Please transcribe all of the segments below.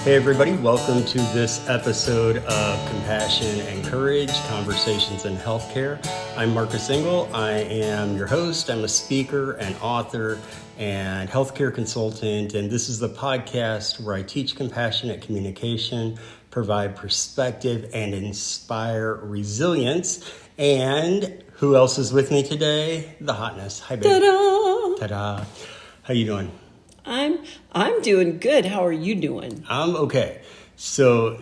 Hey everybody, welcome to this episode of Compassion and Courage, Conversations in Healthcare. I'm Marcus Engel. I am your host. I'm a speaker and author and healthcare consultant, and this is the podcast where I teach compassionate communication, provide perspective, and inspire resilience. And who else is with me today? The Hotness. Hi, babe. Ta-da! Ta-da. How you doing? I'm doing good. How are you doing? I'm okay. So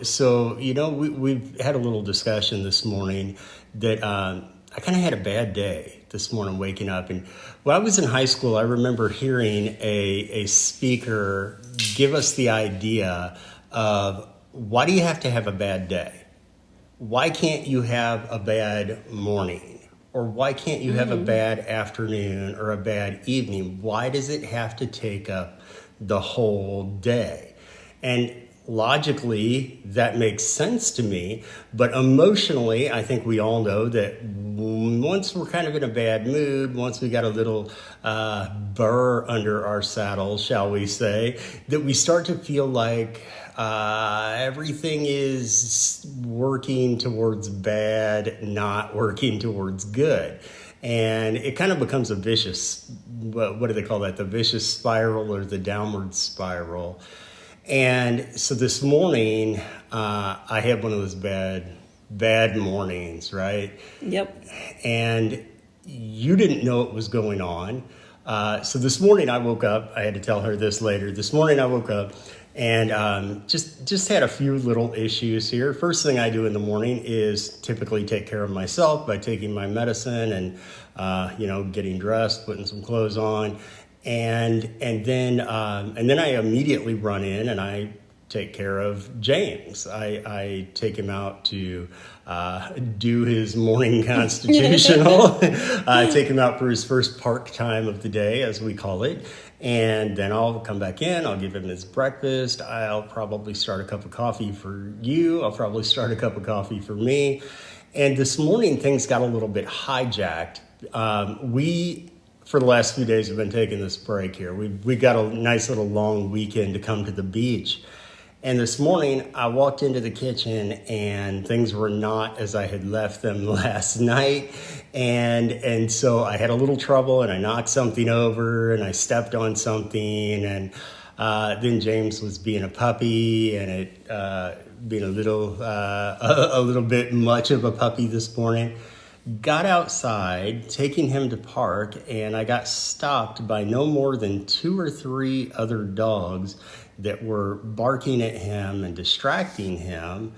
we've had a little discussion this morning that I kind of had a bad day this morning waking up. And when I was in high school, I remember hearing a speaker give us the idea of, why do you have to have a bad day? Why can't you have a bad morning? Or why can't you have a bad afternoon or a bad evening? Why does it have to take up the whole day? And logically, that makes sense to me. But emotionally, I think we all know that once we're kind of in a bad mood, once we got a little burr under our saddle, shall we say, that we start to feel like everything is working towards bad, not working towards good. And it kind of becomes a vicious, what do they call that? The vicious spiral or the downward spiral. And so this morning, I had one of those bad mornings, right? Yep. And you didn't know it was going on. So this morning I woke up, I had to tell her this later. This morning I woke up and just had a few little issues here. First thing I do in the morning is typically take care of myself by taking my medicine and getting dressed, putting some clothes on, and then I immediately run in and I take care of James. I take him out to do his morning constitutional. I take him out for his first park time of the day, as we call it. And then I'll come back in, I'll give him his breakfast. I'll probably start a cup of coffee for you. I'll probably start a cup of coffee for me. And this morning, things got a little bit hijacked. We, for the last few days, have been taking this break here. We got a nice little long weekend to come to the beach. And this morning, I walked into the kitchen and things were not as I had left them last night. And so I had a little trouble and I knocked something over and I stepped on something. And then James was being a puppy and it being a little bit much of a puppy this morning. Got outside, taking him to park, and I got stopped by no more than 2 or 3 other dogs that were barking at him and distracting him.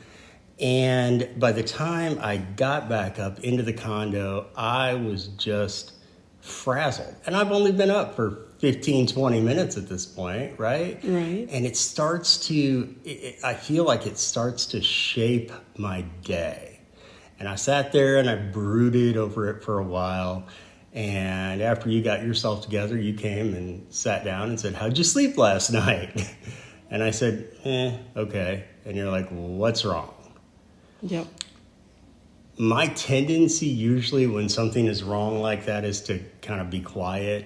And by the time I got back up into the condo, I was just frazzled. And I've only been up for 15, 20 minutes at this point, right? Right. And it starts to, I feel like it starts to shape my day. And I sat there and I brooded over it for a while. And after you got yourself together, you came and sat down and said, "How'd you sleep last night?" And I said, okay. And you're like, "What's wrong?" Yep. My tendency usually when something is wrong like that is to kind of be quiet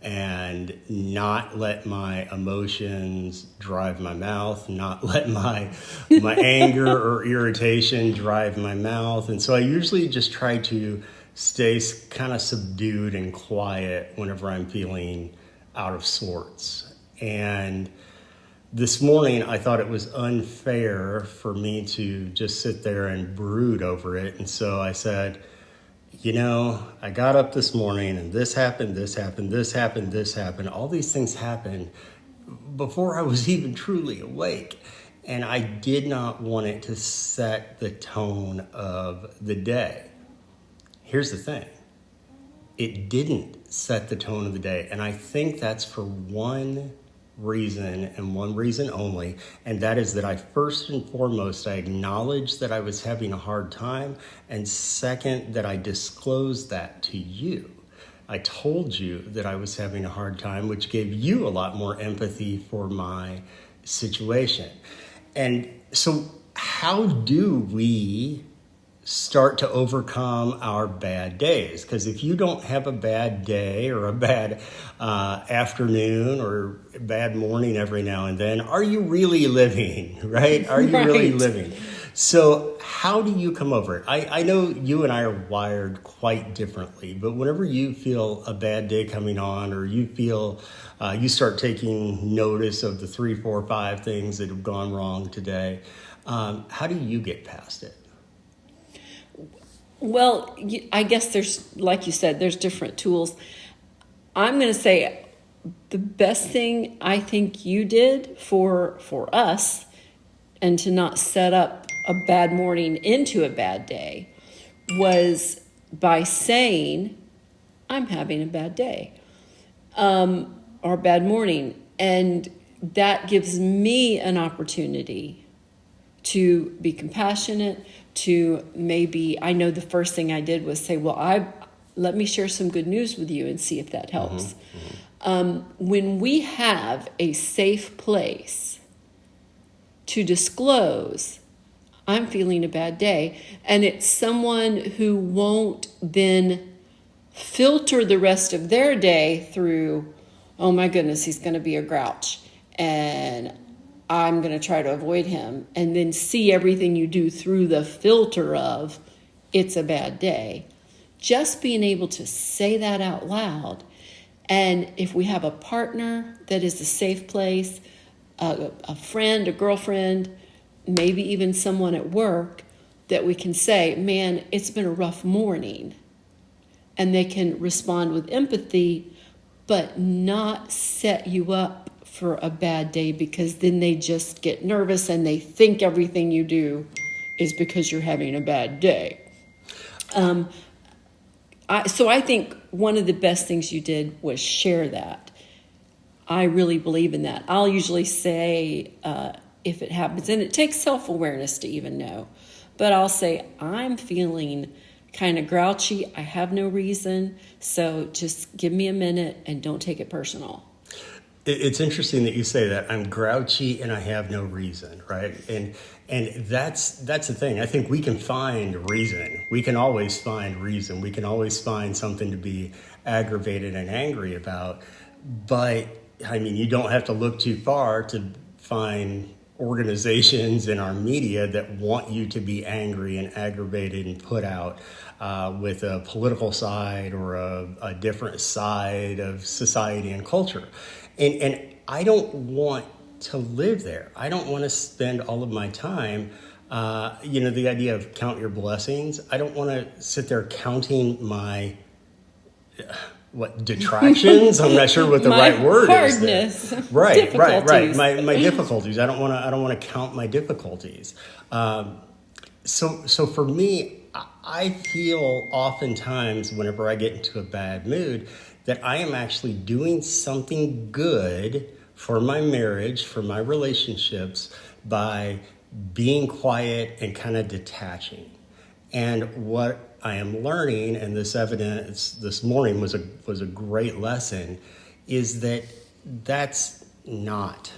and not let my emotions drive my mouth, not let my anger or irritation drive my mouth. And so I usually just try to stay kind of subdued and quiet whenever I'm feeling out of sorts. And this morning, I thought it was unfair for me to just sit there and brood over it. And so I said, I got up this morning and this happened, this happened, this happened, this happened. All these things happened before I was even truly awake. And I did not want it to set the tone of the day. Here's the thing. It didn't set the tone of the day. And I think that's for one reason and one reason only, and that is that I first and foremost, I acknowledged that I was having a hard time, and second, that I disclosed that to you. I told you that I was having a hard time, which gave you a lot more empathy for my situation. And so how do we start to overcome our bad days. Because if you don't have a bad day or a bad afternoon or a bad morning every now and then, are you really living, right? Are you really Right. living? So how do you come over it? I know you and I are wired quite differently, but whenever you feel a bad day coming on, or you feel you start taking notice of the 3, 4, 5 things that have gone wrong today, how do you get past it? Well, I guess there's, like you said, there's different tools. I'm going to say the best thing I think you did for us, and to not set up a bad morning into a bad day, was by saying, I'm having a bad day, or a bad morning. And that gives me an opportunity to be compassionate, to maybe, I know the first thing I did was say, well, let me share some good news with you and see if that helps. When we have a safe place to disclose, I'm feeling a bad day, and it's someone who won't then filter the rest of their day through, oh my goodness, he's going to be a grouch, and I'm going to try to avoid him, and then see everything you do through the filter of, it's a bad day. Just being able to say that out loud. And if we have a partner that is a safe place, a friend, a girlfriend, maybe even someone at work, that we can say, man, it's been a rough morning. And they can respond with empathy, but not set you up for a bad day, because then they just get nervous and they think everything you do is because you're having a bad day. So I think one of the best things you did was share that. I really believe in that. I'll usually say, if it happens, and it takes self-awareness to even know, but I'll say, I'm feeling kind of grouchy. I have no reason. So just give me a minute and don't take it personal. It's interesting that you say that. I'm grouchy and I have no reason, right? And that's the thing. I think we can find reason. We can always find reason. We can always find something to be aggravated and angry about. But I mean, you don't have to look too far to find organizations in our media that want you to be angry and aggravated and put out with a political side or a different side of society and culture. And I don't want to live there. I don't want to spend all of my time, the idea of count your blessings. I don't want to sit there counting my detractions. I'm not sure what the right word hardness, is there. Right. My difficulties. I don't want to count my difficulties. So for me, I feel oftentimes whenever I get into a bad mood that I am actually doing something good for my marriage, for my relationships, by being quiet and kind of detaching. And what I am learning, and this evidence this morning was a great lesson, is that that's not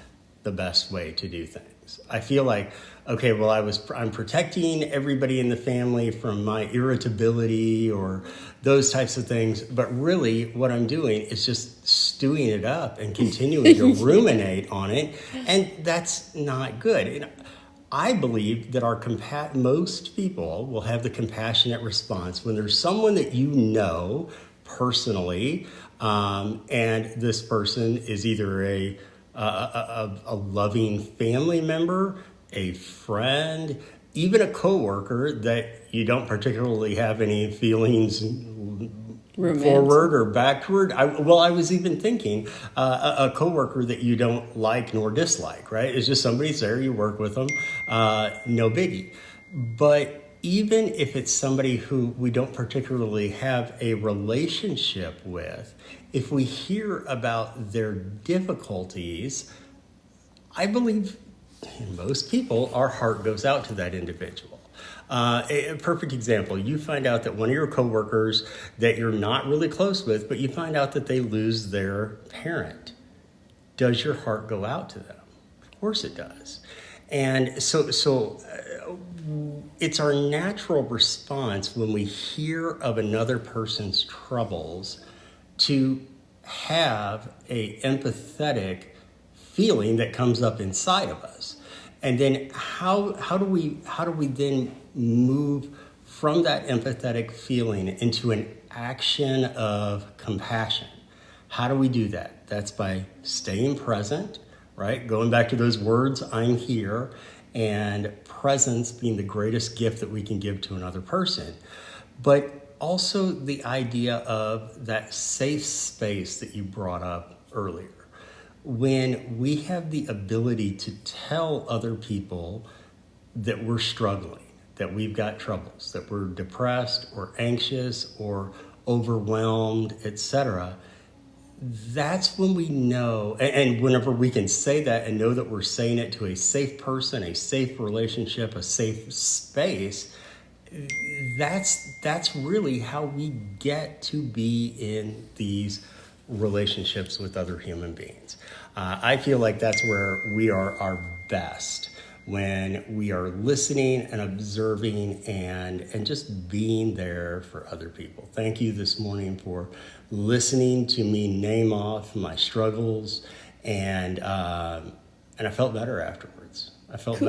the best way to do things. I feel like, okay, well, I'm protecting everybody in the family from my irritability or those types of things, but really what I'm doing is just stewing it up and continuing to ruminate on it, and that's not good. And I believe that most people will have the compassionate response when there's someone that you know personally, and this person is either a loving family member, a friend, even a coworker that you don't particularly have any feelings forward or backward. I was even thinking a coworker that you don't like nor dislike, right? It's just somebody's there, you work with them, no biggie. But even if it's somebody who we don't particularly have a relationship with, if we hear about their difficulties, I believe in most people, our heart goes out to that individual. A perfect example, you find out that one of your coworkers that you're not really close with, but you find out that they lose their parent. Does your heart go out to them? Of course it does. And so it's our natural response when we hear of another person's troubles to have a empathetic feeling that comes up inside of us. And then how do we then move from that empathetic feeling into an action of compassion? How do we do that? That's by staying present, right? Going back to those words, I'm here, and presence being the greatest gift that we can give to another person. But also the idea of that safe space that you brought up earlier. When we have the ability to tell other people that we're struggling, that we've got troubles, that we're depressed or anxious or overwhelmed, etc., that's when we know, and whenever we can say that and know that we're saying it to a safe person, a safe relationship, a safe space, that's really how we get to be in these relationships with other human beings. I feel like that's where we are our best, when we are listening and observing and just being there for other people. Thank you this morning for listening to me name off my struggles, and I felt better afterwards. I felt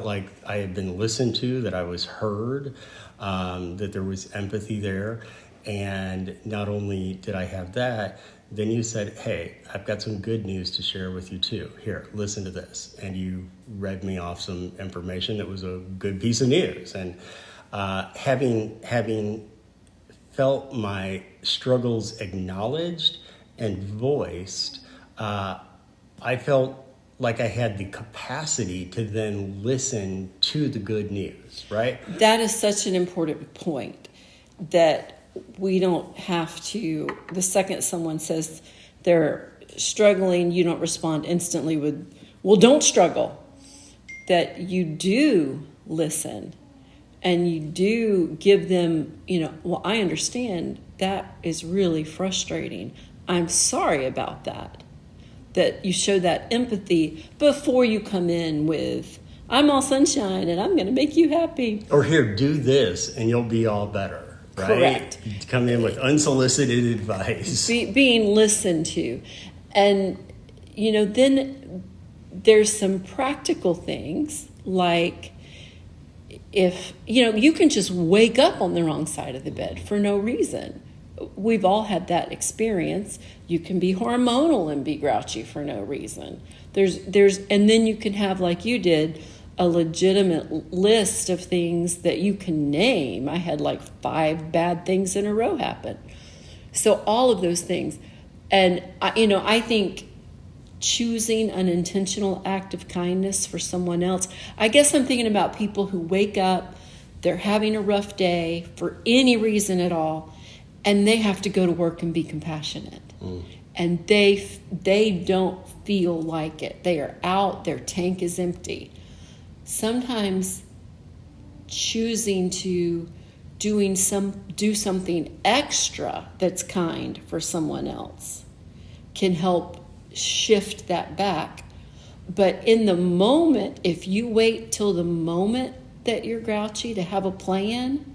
like I had been listened to, that I was heard, that there was empathy there. And not only did I have that, then you said, hey, I've got some good news to share with you too. Here, listen to this. And you read me off some information that was a good piece of news. And having felt my struggles acknowledged and voiced, I felt like I had the capacity to then listen to the good news, right? That is such an important point, that we don't have to, the second someone says they're struggling, you don't respond instantly with, well, don't struggle. That you do listen and you do give them, well, I understand that is really frustrating. I'm sorry about that. That you show that empathy before you come in with, I'm all sunshine and I'm going to make you happy. Or here, do this and you'll be all better. Right? Correct. You come in with unsolicited advice. Being listened to. And, then there's some practical things like if, you can just wake up on the wrong side of the bed for no reason. We've all had that experience. You can be hormonal and be grouchy for no reason. And then you can have, like you did, a legitimate list of things that you can name. I had like 5 bad things in a row happen. So all of those things. And, I think choosing an intentional act of kindness for someone else. I guess I'm thinking about people who wake up, they're having a rough day for any reason at all, and they have to go to work and be compassionate. And they don't feel like it. They are out, their tank is empty. Sometimes choosing to do something extra that's kind for someone else can help shift that back. But in the moment, if you wait till the moment that you're grouchy to have a plan,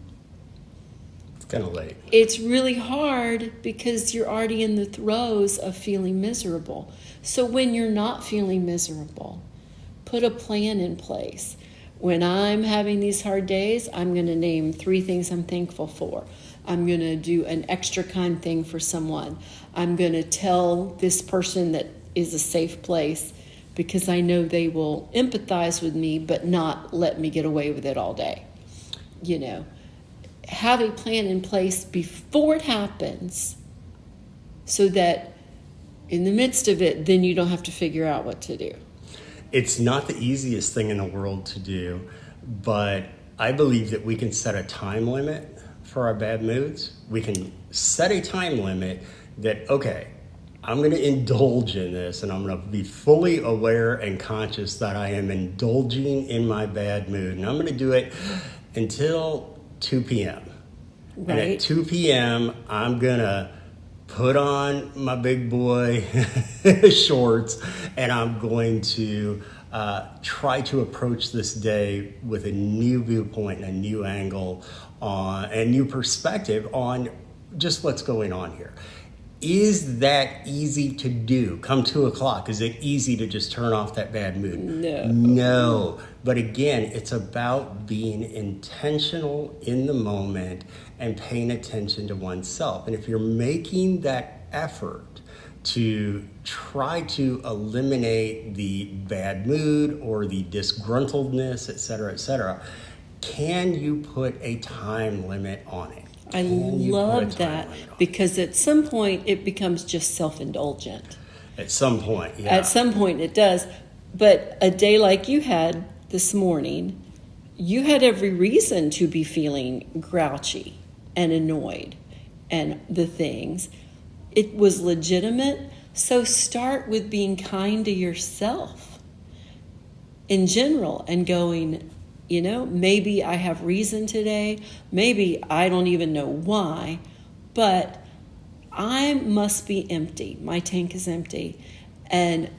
it's kind of late. It's really hard because you're already in the throes of feeling miserable. So when you're not feeling miserable, put a plan in place. When I'm having these hard days, I'm going to name 3 things I'm thankful for. I'm going to do an extra kind thing for someone. I'm going to tell this person that is a safe place because I know they will empathize with me but not let me get away with it all day. Have a plan in place before it happens so that in the midst of it, then you don't have to figure out what to do. It's not the easiest thing in the world to do, but I believe that we can set a time limit for our bad moods. We can set a time limit that, okay, I'm going to indulge in this and I'm going to be fully aware and conscious that I am indulging in my bad mood. And I'm going to do it until 2 p.m. Right. And at 2 p.m., I'm going to put on my big boy shorts and I'm going to try to approach this day with a new viewpoint and a new angle on, and new perspective on just what's going on here. Is that easy to do? Come 2:00, is it easy to just turn off that bad mood? No. No. But again, it's about being intentional in the moment and paying attention to oneself. And if you're making that effort to try to eliminate the bad mood or the disgruntledness, et cetera, can you put a time limit on it? I love that, because at some point it becomes just self-indulgent. At some point, yeah. At some point it does. But a day like you had this morning, you had every reason to be feeling grouchy and annoyed and the things. It was legitimate. So start with being kind to yourself in general and going, maybe I have reason today. Maybe I don't even know why, but I must be empty. My tank is empty. And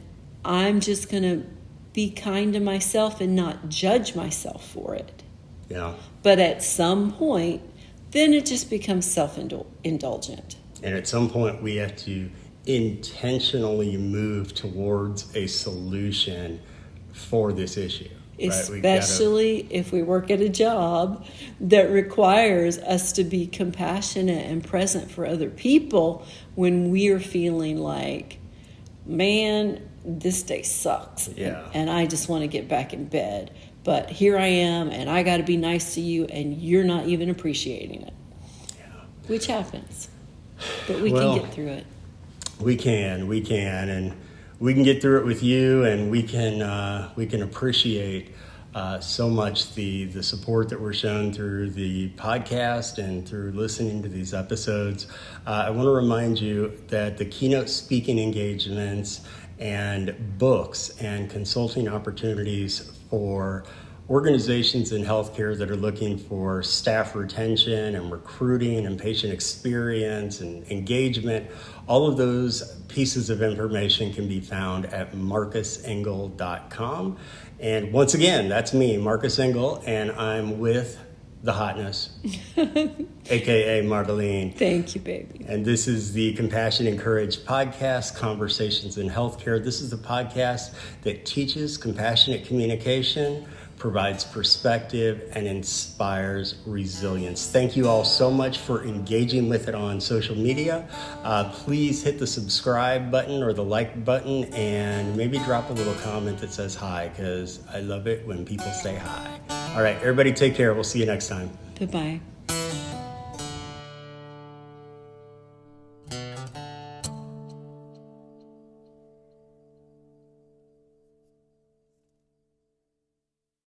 I'm just going to be kind to myself and not judge myself for it. Yeah. But at some point, then it just becomes self-indulgent. And at some point, we have to intentionally move towards a solution for this issue. Especially if we work at a job that requires us to be compassionate and present for other people when we're feeling like, man, this day sucks. Yeah. And I just want to get back in bed. But here I am, and I got to be nice to you, and you're not even appreciating it. Yeah. Which happens. But we can get through it. We can, and we can get through it with you, and we can appreciate so much the support that we're shown through the podcast and through listening to these episodes. I want to remind you that the keynote speaking engagements and books and consulting opportunities for organizations in healthcare that are looking for staff retention and recruiting and patient experience and engagement, all of those pieces of information can be found at marcusengel.com. And once again, that's me, Marcus Engel, and I'm with the Hotness, aka Marlene. Thank you, baby. And this is the Compassion and Courage podcast, Conversations in Healthcare. This is the podcast that teaches compassionate communication, provides perspective, and inspires resilience. Thank you all so much for engaging with it on social media. Please hit the subscribe button or the like button, and maybe drop a little comment that says hi, because I love it when people say hi. All right, everybody take care. We'll see you next time. Bye-bye.